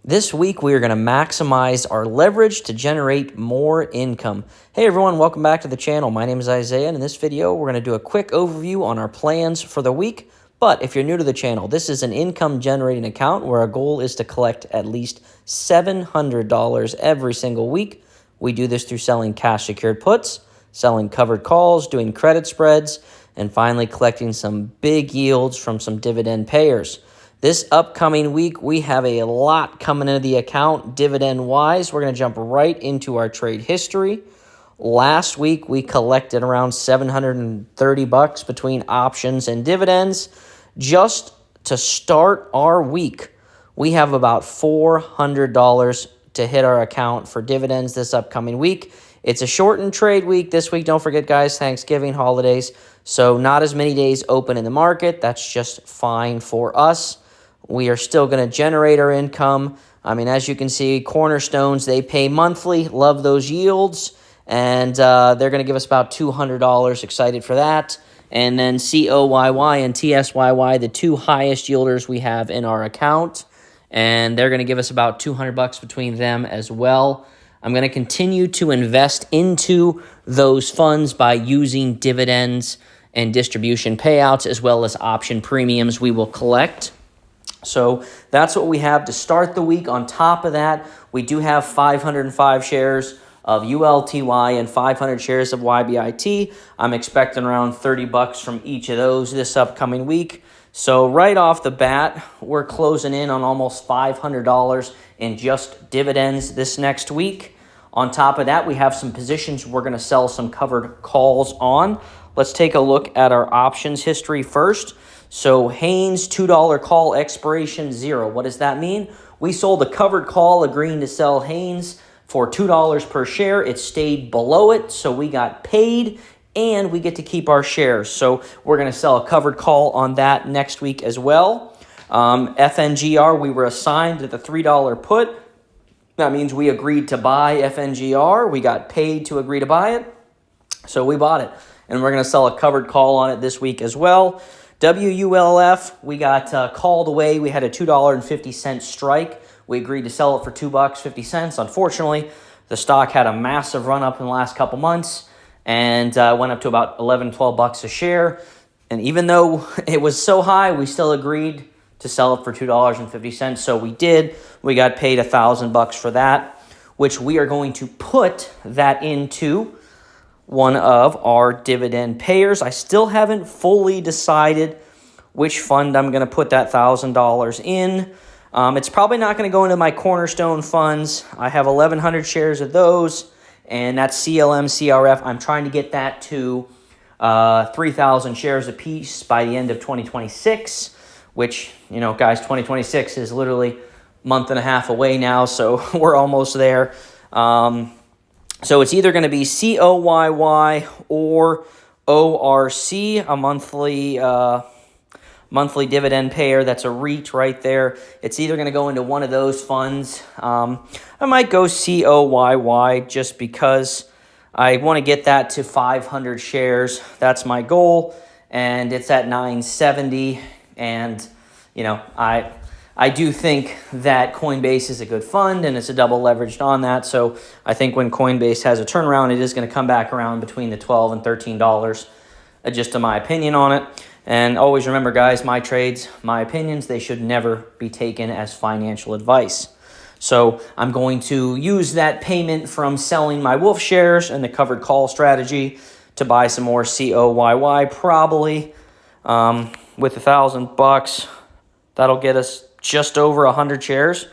This week, we are going to maximize our leverage to generate more income. Hey everyone, welcome back to the channel. My name is Isaiah, and in this video, we're going to do a quick overview on our plans for the week. But if you're new to the channel, this is an income generating account where our goal is to collect at least $700 every single week. We do this through selling cash secured puts, selling covered calls, doing credit spreads, and finally collecting some big yields from some dividend payers. This upcoming week, we have a lot coming into the account dividend-wise. We're going to jump right into our trade history. Last week, we collected around $730 between options and dividends. Just to start our week, we have about $400 to hit our account for dividends this upcoming week. It's a shortened trade week this week. Don't forget, guys, Thanksgiving, holidays. So not as many days open in the market. That's just fine for us. We are still going to generate our income. I mean, as you can see, Cornerstones, they pay monthly. Love those yields. And they're going to give us about $200. Excited for that. And then COYY and TSYY, the two highest yielders we have in our account. And they're going to give us about $200 between them as well. I'm going to continue to invest into those funds by using dividends and distribution payouts as well as option premiums we will collect. So that's what we have to start the week. On top of that, we do have 505 shares of ULTY and 500 shares of YBIT. I'm expecting around $30 from each of those this upcoming week. So right off the bat, we're closing in on almost $500 in just dividends this next week. On top of that, we have some positions we're going to sell some covered calls on. Let's take a look at our options history first. So Haynes $2 call expiration 0. What does that mean? We sold a covered call agreeing to sell Haynes for $2 per share. It stayed below it, so we got paid and we get to keep our shares. So we're going to sell a covered call on that next week as well. FNGR, we were assigned at the $3 put. That means we agreed to buy FNGR. We got paid to agree to buy it, so we bought it. And we're going to sell a covered call on it this week as well. WULF, we got called away. We had a $2.50 strike. We agreed to sell it for $2.50. Unfortunately, the stock had a massive run up in the last couple months and went up to about $11, $12 a share. And even though it was so high, we still agreed to sell it for $2.50. So we did. We got paid $1,000 for that, which we are going to put that into one of our dividend payers. I still haven't fully decided which fund I'm going to put that $1,000 in. It's probably not going to go into my Cornerstone funds. I have 1,100 shares of those, and that's CLM, CRF. I'm trying to get that to 3,000 shares apiece by the end of 2026, which, you know, guys, 2026 is literally a month and a half away now, so we're almost there. So it's either going to be COYY or ORC, a monthly dividend payer. That's a REIT right there. It's either going to go into one of those funds. I might go COYY just because I want to get that to 500 shares. That's my goal, and it's at 970. And, you know, I do think that Coinbase is a good fund, and it's a double leveraged on that. So I think when Coinbase has a turnaround, it is going to come back around between the $12 and $13, just in my opinion on it. And always remember, guys, my trades, my opinions, they should never be taken as financial advice. So I'm going to use that payment from selling my Wolf shares and the covered call strategy to buy some more COYY, probably with $1,000. That'll get us just over 100 shares,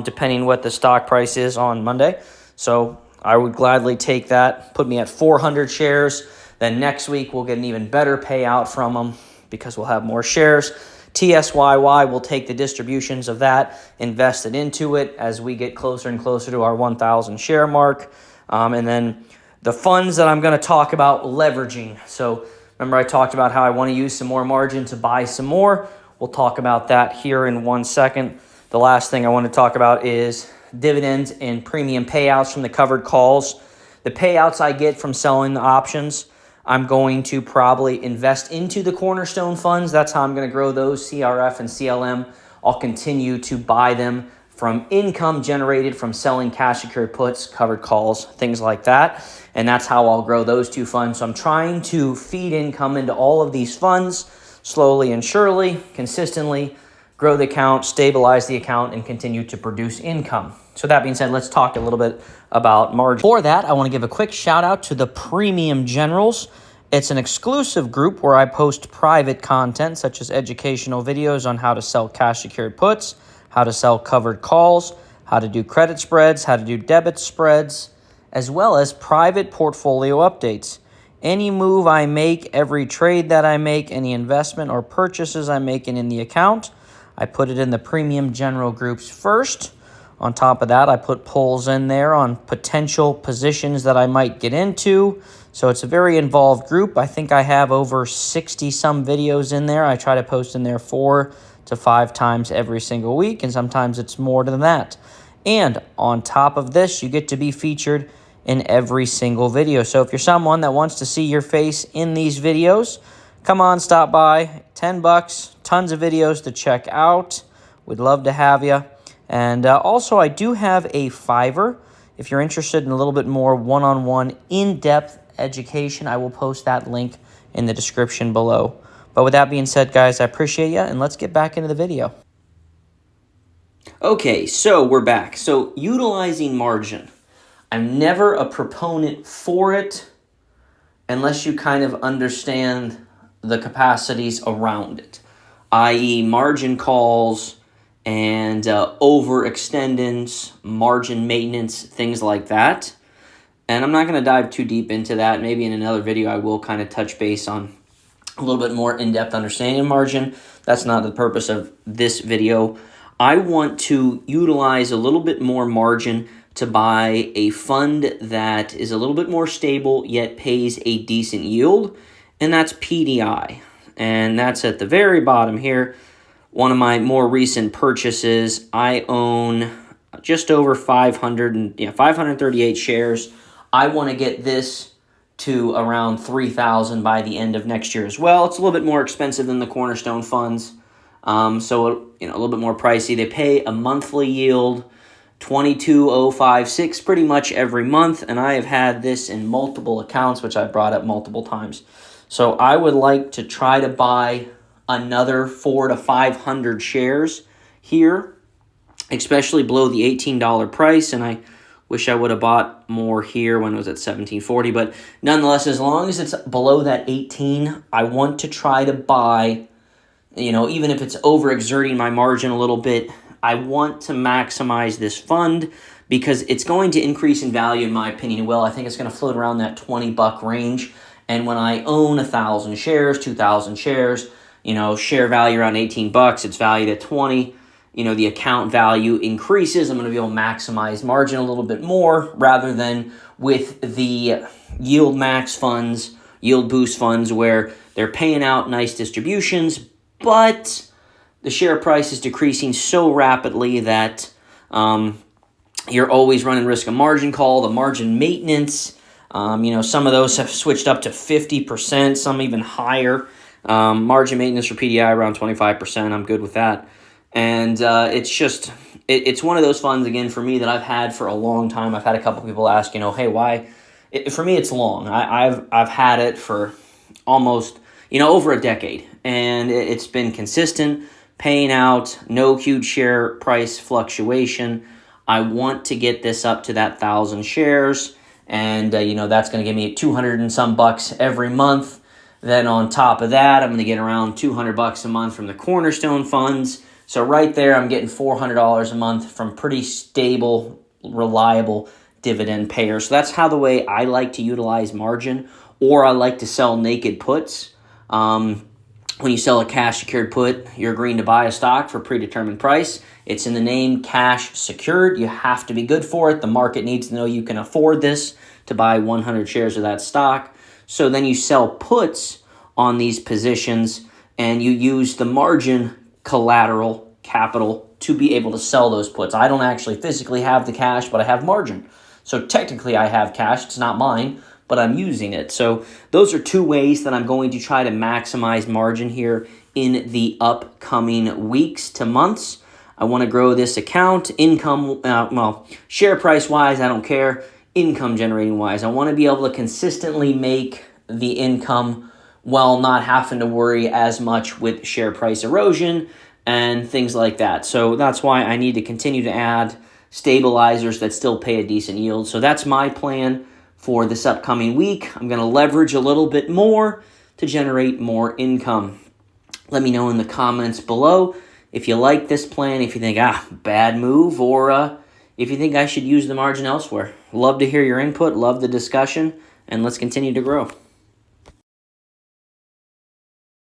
depending what the stock price is on Monday. So I would gladly take that, put me at 400 shares. Then next week, we'll get an even better payout from them because we'll have more shares. TSYY will take the distributions of that, invest it into it as we get closer and closer to our 1,000 share mark. And then the funds that I'm going to talk about leveraging. So remember I talked about how I want to use some more margin to buy some more. We'll talk about that here in 1 second. The last thing I want to talk about is dividends and premium payouts from the covered calls. The payouts I get from selling the options, I'm going to probably invest into the Cornerstone funds. That's how I'm going to grow those, CRF and CLM. I'll continue to buy them from income generated from selling cash secured puts, covered calls, things like that. And that's how I'll grow those two funds. So I'm trying to feed income into all of these funds slowly and surely, consistently, grow the account, stabilize the account, and continue to produce income. So that being said, let's talk a little bit about margin. For that, I want to give a quick shout out to the Premium Generals. It's an exclusive group where I post private content such as educational videos on how to sell cash secured puts, how to sell covered calls, how to do credit spreads, how to do debit spreads, as well as private portfolio updates. Any move I make, every trade that I make, any investment or purchases I'm making in the account, I put it in the Premium General groups first. On top of that, I put polls in there on potential positions that I might get into. So it's a very involved group. I think I have over 60 some videos in there. I try to post in there 4 to 5 times every single week, and sometimes it's more than that. And on top of this, you get to be featured in every single video. So if you're someone that wants to see your face in these videos, come on, stop by. $10, tons of videos to check out. We'd love to have you. And also, I do have a Fiverr. If you're interested in a little bit more one-on-one, in-depth education, I will post that link in the description below. But with that being said, guys, I appreciate you, and let's get back into the video. Okay, so we're back. So utilizing margin. I'm never a proponent for it unless you kind of understand the capacities around it, i.e. margin calls and overextendance, margin maintenance, things like that. And I'm not going to dive too deep into that. Maybe in another video I will kind of touch base on a little bit more in-depth understanding of margin. That's not the purpose of this video. I want to utilize a little bit more margin to buy a fund that is a little bit more stable yet pays a decent yield, and that's PDI. And that's at the very bottom here. One of my more recent purchases. I own just over 538 shares. I want to get this to around 3,000 by the end of next year as well. It's a little bit more expensive than the Cornerstone funds, so a little bit more pricey. They pay a monthly yield, 22,056 pretty much every month, and I have had this in multiple accounts, which I've brought up multiple times. So I would like to try to buy another 400 to 500 shares here, especially below the $18 price, and I wish I would have bought more here when it was at $17.40, but nonetheless, as long as it's below that 18, I want to try to buy, even if it's overexerting my margin a little bit, I want to maximize this fund because it's going to increase in value, in my opinion. Well, I think it's going to float around that $20 range, and when I own 1,000 shares, 2,000 shares, share value around $18, it's valued at 20. The account value increases. I'm going to be able to maximize margin a little bit more rather than with the yield max funds, yield boost funds, where they're paying out nice distributions, but the share price is decreasing so rapidly that you're always running risk of margin call, the margin maintenance. Some of those have switched up to 50%, some even higher. Margin maintenance for PDI around 25%. I'm good with that. And it's one of those funds, again, for me that I've had for a long time. I've had a couple people ask, hey, why? For me, it's long. I've had it for almost, over a decade. And it's been consistent, paying out, no huge share price fluctuation. I want to get this up to that 1,000 shares. And, that's going to give me 200 and some bucks every month. Then on top of that, I'm going to get around $200 a month from the Cornerstone funds. So right there, I'm getting $400 a month from pretty stable, reliable dividend payers. So that's how the way I like to utilize margin, or I like to sell naked puts. When you sell a cash secured put, you're agreeing to buy a stock for a predetermined price. It's in the name cash secured. You have to be good for it. The market needs to know you can afford this to buy 100 shares of that stock. So then you sell puts on these positions and you use the margin collateral capital to be able to sell those puts. I don't actually physically have the cash, but I have margin. So technically I have cash. It's not mine, but I'm using it. So those are two ways that I'm going to try to maximize margin here in the upcoming weeks to months. I want to grow this account. Income, well, share price wise, I don't care. Income generating wise, I want to be able to consistently make the income while not having to worry as much with share price erosion and things like that. So that's why I need to continue to add stabilizers that still pay a decent yield. So that's my plan for this upcoming week. I'm going to leverage a little bit more to generate more income. Let me know in the comments below if you like this plan, if you think, bad move, or if you think I should use the margin elsewhere. Love to hear your input, love the discussion, and let's continue to grow.